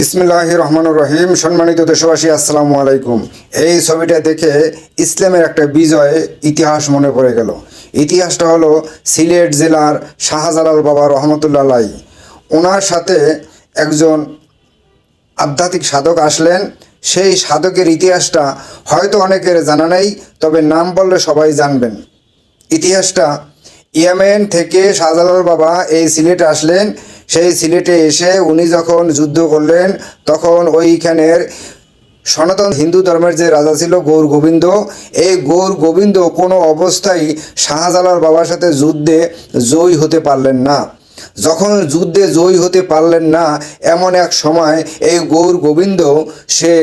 বিসমিল্লাহির রহমানির রহিম। সম্মানিত দেশবাসী, আসসালামু আলাইকুম। এই ছবিটা দেখে ইসলামের একটা বিজয় ইতিহাস মনে পড়ে গেল। ইতিহাসটা হলো সিলেট জেলার শাহজালাল বাবা রহমতুল্লাহ আলাইহি। ওনার সাথে একজন আধ্যাত্মিক সাধক আসলেন। সেই সাধকের ইতিহাসটা হয়তো অনেকের জানা নেই, তবে নাম বললে সবাই জানবেন। ইতিহাসটা ইয়েমেন থেকে শাহজালাল বাবা এই সিলেটে আসলেন। সেই সিলেটে এসে উনি যখন যুদ্ধ করলেন, তখন ওইখানের সনাতন হিন্দু ধর্মের যে রাজা ছিল গৌর গোবিন্দ, এই গৌর গোবিন্দ কোনো অবস্থায় শাহজালাল বাবার সাথে যুদ্ধে জয়ী হতে পারলেন না। যখন যুদ্ধে জয়ী হতে পারলেন না, এমন এক সময় এই গৌর গোবিন্দ সে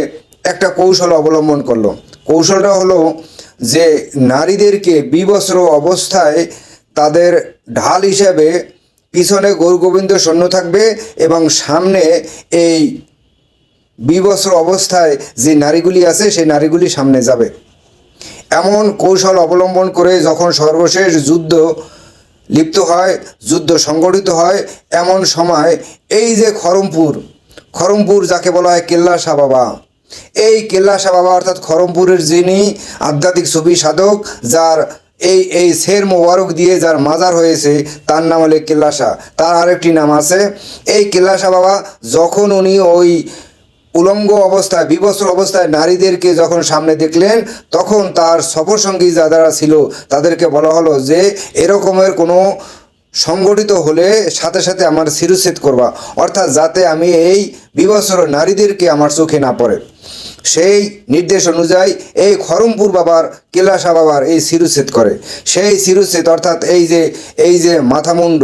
একটা কৌশল অবলম্বন করলো। কৌশলটা হলো যে নারীদেরকে বিবস্ত্র অবস্থায় তাদের ঢাল হিসেবে পিছনে গৌর গোবিন্দ সৈন্য থাকবে এবং সামনে এই বিবস্ত্র অবস্থায় যে নারীগুলি আছে সেই নারীগুলি সামনে যাবে। এমন কৌশল অবলম্বন করে যখন সর্বশেষ যুদ্ধ লিপ্ত হয়, যুদ্ধ সংগঠিত হয়, এমন সময় এই যে খরমপুর যাকে বলা হয় কেল্লা শাহ বাবা, এই কেল্লা শাহ বাবা অর্থাৎ খরমপুরের যিনি আধ্যাত্মিক সুফি সাধক, যার এই শের মোবারক দিয়ে যার মাজার হয়েছে, তার নাম হলো কেল্লা শাহ। তার আরেকটি নাম আছে। এই কেল্লা শাহ বাবা যখন উনি ওই উলঙ্গ অবস্থায় বিবস্ত্র অবস্থায় নারীদেরকে যখন সামনে দেখলেন, তখন তার সফরসঙ্গী যারা ছিল তাদেরকে বলা হলো যে এরকমের কোনো সংগঠিত হলে সাথে সাথে আমার শিরুচ্ছেদ করবা, অর্থাৎ যাতে আমি এই বিবস্ত্র নারীদেরকে আমার চোখে না পড়ে। সেই নির্দেশ অনুযায়ী এই খরমপুর বাবার কেল্লা শাহ বাবার এই শিরুচ্ছেদ করে। সেই শিরুচ্ছেদ অর্থাৎ এই যে মাথা মুন্ড,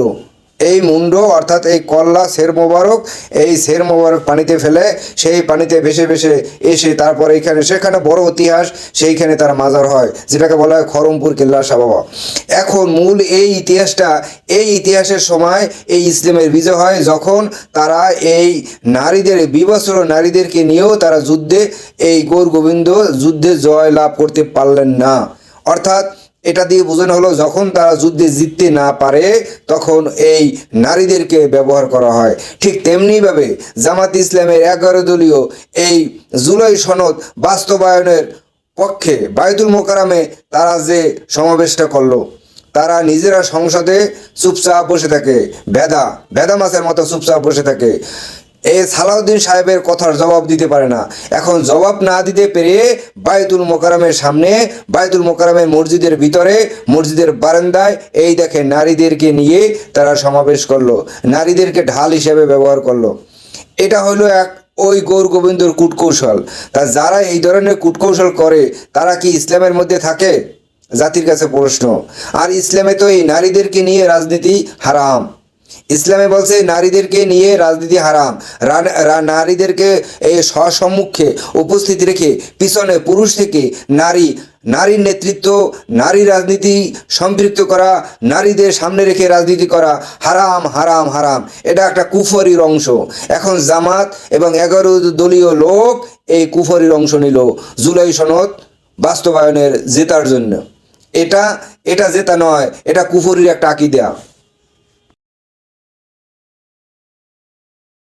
এই মুন্ড অর্থাৎ এই কল্লা শের মোবারক, এই শের মোবারক পানিতে ফেলে সেই পানিতে ভেসে ভেসে এসে তারপর সেখানে বড় ইতিহাস, সেইখানে তার মাজার হয়, যেটাকে বলা হয় খরমপুর কেল্লা শাহ বাবা। এখন মূল এই ইতিহাসের সময় এই ইসলামের বিজয় হয়, যখন তারা এই নারীদের বিবস্ত্র নারীদেরকে নিয়েও তারা যুদ্ধে এই গৌর গোবিন্দ যুদ্ধে জয় লাভ করতে পারলেন না। অর্থাৎ এটা দিয়ে বোঝানো হলো যখন তারা যুদ্ধে জিততে না পারে তখন এই নারীদেরকে ব্যবহার করা হয়। ঠিক তেমনিভাবে জামাত ইসলামের 11 দলীয় এই জুলাই সনদ বাস্তবায়নের পক্ষে বায়তুল মোকাররমে তারা যে সমাবেশটা করলো, তারা নিজেরা সংসদে চুপচাপ বসে থাকে, ভেদা মাছের মতো চুপচাপ বসে থাকে। এই সালাউদ্দিন সাহেবের কথার জবাব দিতে পারে না। এখন জবাব না দিতে পেরে বায়তুল মোকাররমের সামনে, বায়তুল মোকাররমের মসজিদের ভিতরে, মসজিদের বারান্দায় এই দেখে নারীদেরকে নিয়ে তারা সমাবেশ করলো, নারীদেরকে ঢাল হিসেবে ব্যবহার করলো। এটা হলো ওই গৌর গোবিন্দর কূটকৌশল। তা যারা এই ধরনের কূটকৌশল করে তারা কি ইসলামের মধ্যে থাকে? জাতির কাছে প্রশ্ন। আর ইসলামে তো এই নারীদেরকে নিয়ে রাজনীতি হারাম। ইসলামে বলছে নারীদেরকে নিয়ে রাজনীতি হারাম। নারীদেরকে এই স্বসম্মুখে উপস্থিত রেখে পিছনে পুরুষ থেকে নারীর নেতৃত্ব, নারী রাজনীতি সম্পৃক্ত করা, নারীদের সামনে রেখে রাজনীতি করা হারাম হারাম হারাম। এটা একটা কুফরির অংশ। এখন জামাত এবং 11 দলীয় লোক এই কুফরির অংশ নিল জুলাই সনদ বাস্তবায়নের জেতার জন্য। এটা জেতা নয়, এটা কুফরির একটা আকীদা।